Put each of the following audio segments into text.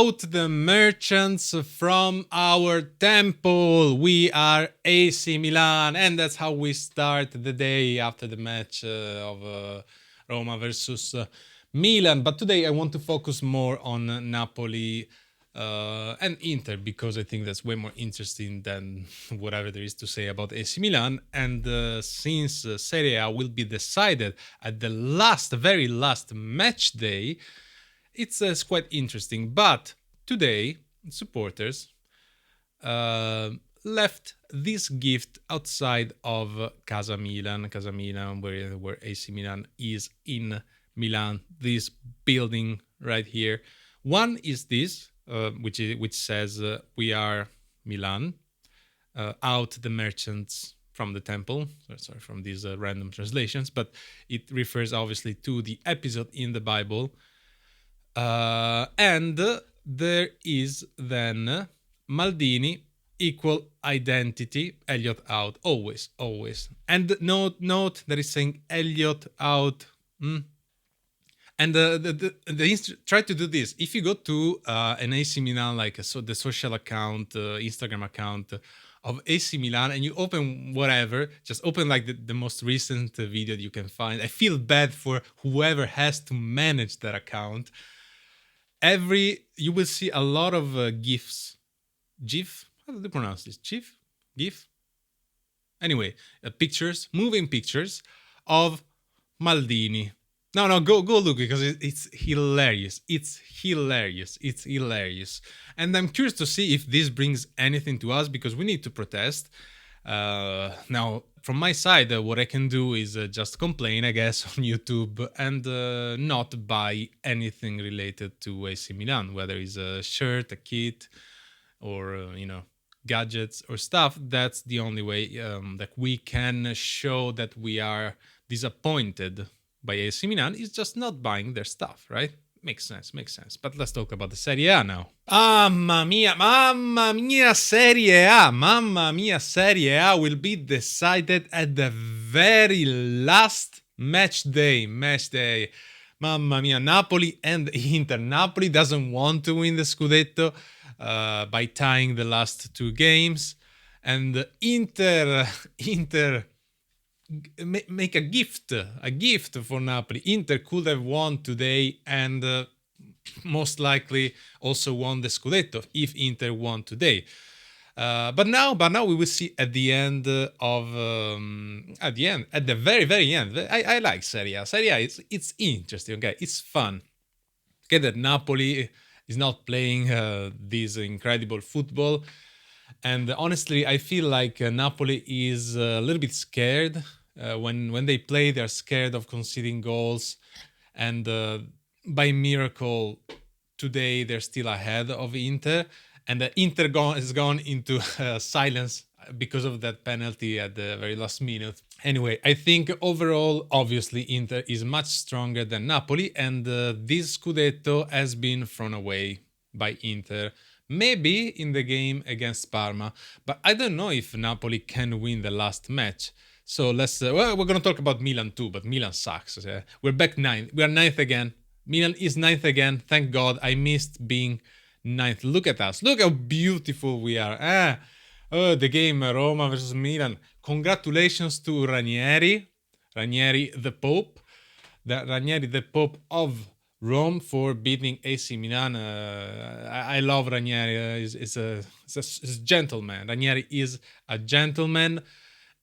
out the merchants from our temple. We are AC Milan, and that's how we start the day after the match of Roma versus Milan. But today I want to focus more on Napoli and Inter because I think that's way more interesting than whatever there is to say about AC Milan. And since Serie A will be decided at the very last match day, it's quite interesting. But today, supporters left this gift outside of Casa Milan, where AC Milan is in Milan. This building right here. One is this, which says "We are Milan." Out the merchants from the temple. Sorry from these random translations, but it refers obviously to the episode in the Bible. And there is then Maldini equal identity, Elliot out, always. And note that is saying Elliot out. And try to do this. If you go to an AC Milan, like the social account, Instagram account of AC Milan, and you open whatever, just open like the most recent video that you can find. I feel bad for whoever has to manage that account. You will see a lot of GIFs. GIF? How do you pronounce this? GIF? Anyway, moving pictures of Maldini. No, go look because it's hilarious. It's hilarious. And I'm curious to see if this brings anything to us because we need to protest. Now, from my side, what I can do is just complain, I guess, on YouTube and not buy anything related to AC Milan, whether it's a shirt, a kit, or gadgets or stuff. That's the only way that we can show that we are disappointed by AC Milan, is just not buying their stuff, right? Makes sense. But let's talk about the Serie A now. Mamma mia, Serie A will be decided at the very last match day. Mamma mia, Napoli and Inter. Napoli doesn't want to win the Scudetto by tying the last two games. And Inter make a gift for Napoli. Inter could have won today and most likely also won the Scudetto if Inter won today. But now we will see at the end at the very end. I like Serie A. Serie A, it's interesting. Okay, it's fun. Okay, that Napoli is not playing this incredible football. And honestly, I feel like Napoli is a little bit scared. When they play, they're scared of conceding goals. And by miracle, today they're still ahead of Inter. And Inter has gone into silence because of that penalty at the very last minute. Anyway, I think overall, obviously, Inter is much stronger than Napoli. And this Scudetto has been thrown away by Inter. Maybe in the game against Parma, but I don't know if Napoli can win the last match. So let's. We're going to talk about Milan too, but Milan sucks. We're back ninth. We are ninth again. Milan is ninth again. Thank God. I missed being ninth. Look at us. Look how beautiful we are. The game Roma versus Milan. Congratulations to Ranieri the Pope, the Pope of Rome, for beating AC Milan. I love Ranieri. He's a gentleman. Ranieri is a gentleman,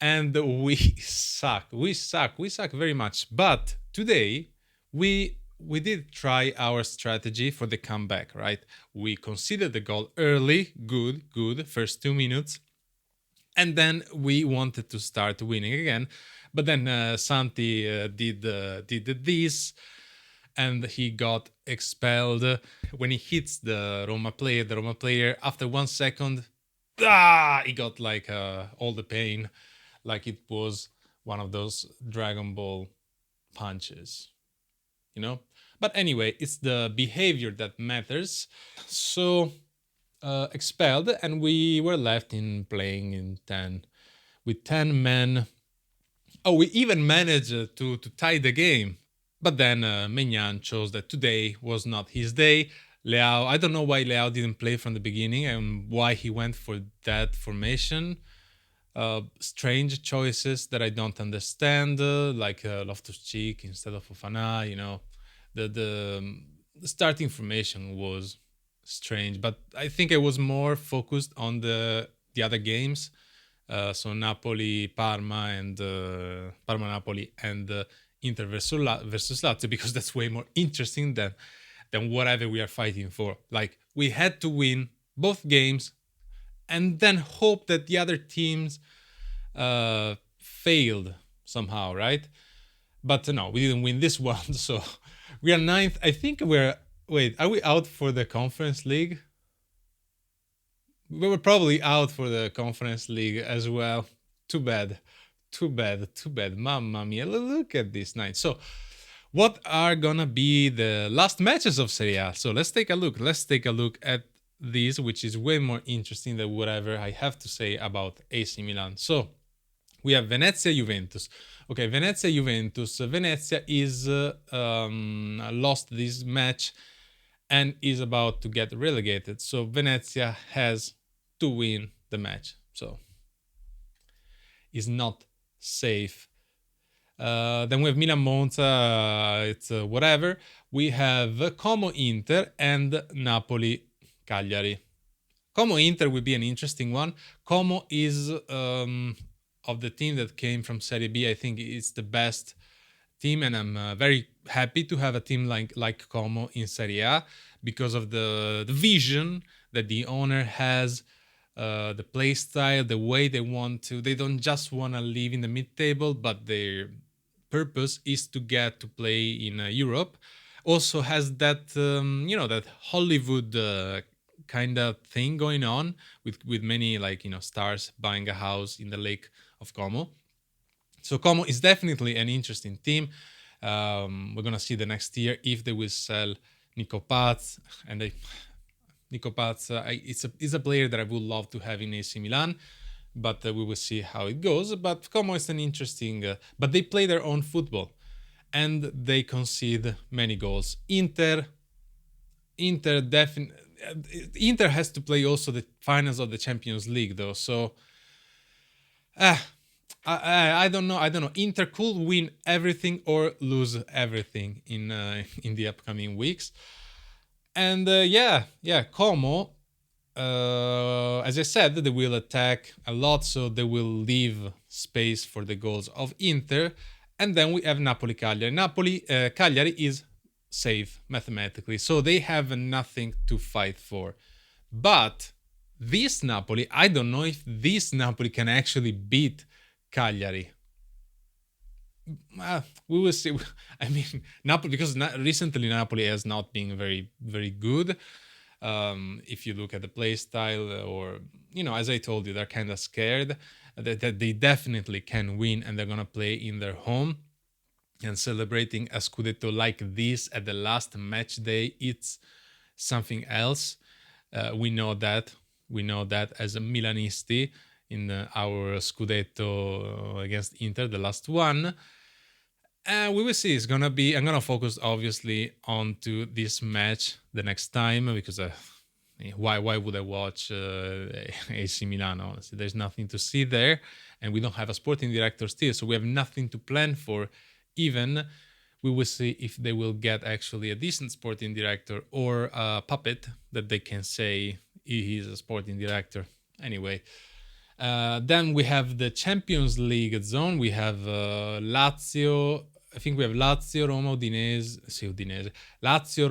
and we suck. We suck very much. But today we did try our strategy for the comeback. Right? We conceded the goal early. Good. First 2 minutes, and then we wanted to start winning again. But then Santi did this. And he got expelled when he hits the Roma player. After 1 second, he got like all the pain, like it was one of those Dragon Ball punches, But anyway, it's the behavior that matters. So expelled, and we were left in playing with 10 men. Oh, we even managed to tie the game. But then Maignan chose that today was not his day. Leao. I don't know why Leao didn't play from the beginning and why he went for that formation. Strange choices that I don't understand, like Loftus Cheek instead of Fofana. The starting formation was strange, but I think I was more focused on the other games. So Napoli, Parma, and Parma, Napoli, and Inter versus Lazio, because that's way more interesting than whatever we are fighting for. Like, we had to win both games and then hope that the other teams failed somehow, right? But no, we didn't win this one, so we are ninth. I think we're. Wait, are we out for the Conference League? We were probably out for the Conference League as well. Too bad. Too bad. Too bad. Mamma mia. Look at this night. So, what are gonna be the last matches of Serie A? So let's take a look. Let's take a look at these, which is way more interesting than whatever I have to say about AC Milan. So we have Venezia Juventus. Okay, Venezia Juventus. Venezia is lost this match and is about to get relegated. So Venezia has to win the match. So is not safe. Then we have Milan Monza, it's whatever. We have Como Inter and Napoli Cagliari. Como Inter will be an interesting one. Como is of the team that came from Serie B. I think it's the best team, and I'm very happy to have a team like Como in Serie A because of the vision that the owner has, the play style, the way they want to. They don't just want to live in the mid-table, but their purpose is to get to play in Europe. Also has that that Hollywood kind of thing going on with many stars buying a house in the lake of Como. So Como is definitely an interesting team. We're gonna see the next year if they will sell Nico Paz, and Nico Paz is a player that I would love to have in AC Milan, but we will see how it goes. But Como is an interesting, but they play their own football, and they concede many goals. Inter has to play also the finals of the Champions League though, so I don't know. I don't know. Inter could win everything or lose everything in the upcoming weeks. And Como, as I said, they will attack a lot, so they will leave space for the goals of Inter. And then we have Napoli Cagliari. Cagliari is safe mathematically, so they have nothing to fight for. But this Napoli, I don't know if this Napoli can actually beat Cagliari. We will see. I mean, Napoli, because recently Napoli has not been very, very good. If you look at the play style, or as I told you, they're kind of scared that they definitely can win, and they're gonna play in their home. And celebrating a Scudetto like this at the last match day, it's something else. We know that. We know that as a Milanisti in our Scudetto against Inter, the last one. And we will see. It's gonna be. I'm gonna focus obviously onto this match the next time, because why would I watch AC Milan? Honestly, there's nothing to see there, and we don't have a sporting director still, so we have nothing to plan for. Even we will see if they will get actually a decent sporting director or a puppet that they can say he's a sporting director. Anyway, then we have the Champions League zone. We have Lazio. I think we have Lazio, Roma, Udinese. Udinese. Lazio,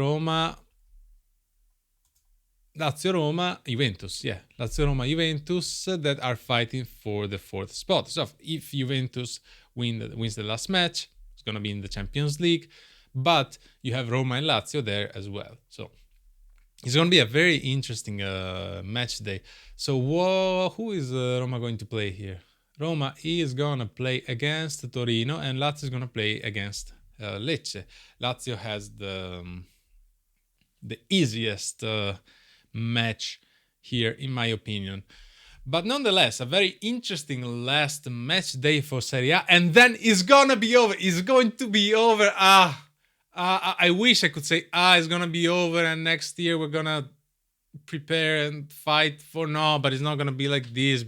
Roma, Juventus. Yeah, Lazio, Roma, Juventus that are fighting for the fourth spot. So if Juventus wins the last match, it's going to be in the Champions League. But you have Roma and Lazio there as well. So it's going to be a very interesting match day. So who is Roma going to play here? Roma is going to play against Torino, and Lazio is going to play against Lecce. Lazio has the easiest match here, in my opinion. But nonetheless, a very interesting last match day for Serie A, and then it's gonna be over. It's going to be over. I wish I could say, it's gonna be over, and next year we're gonna prepare and fight for no, but it's not gonna be like this.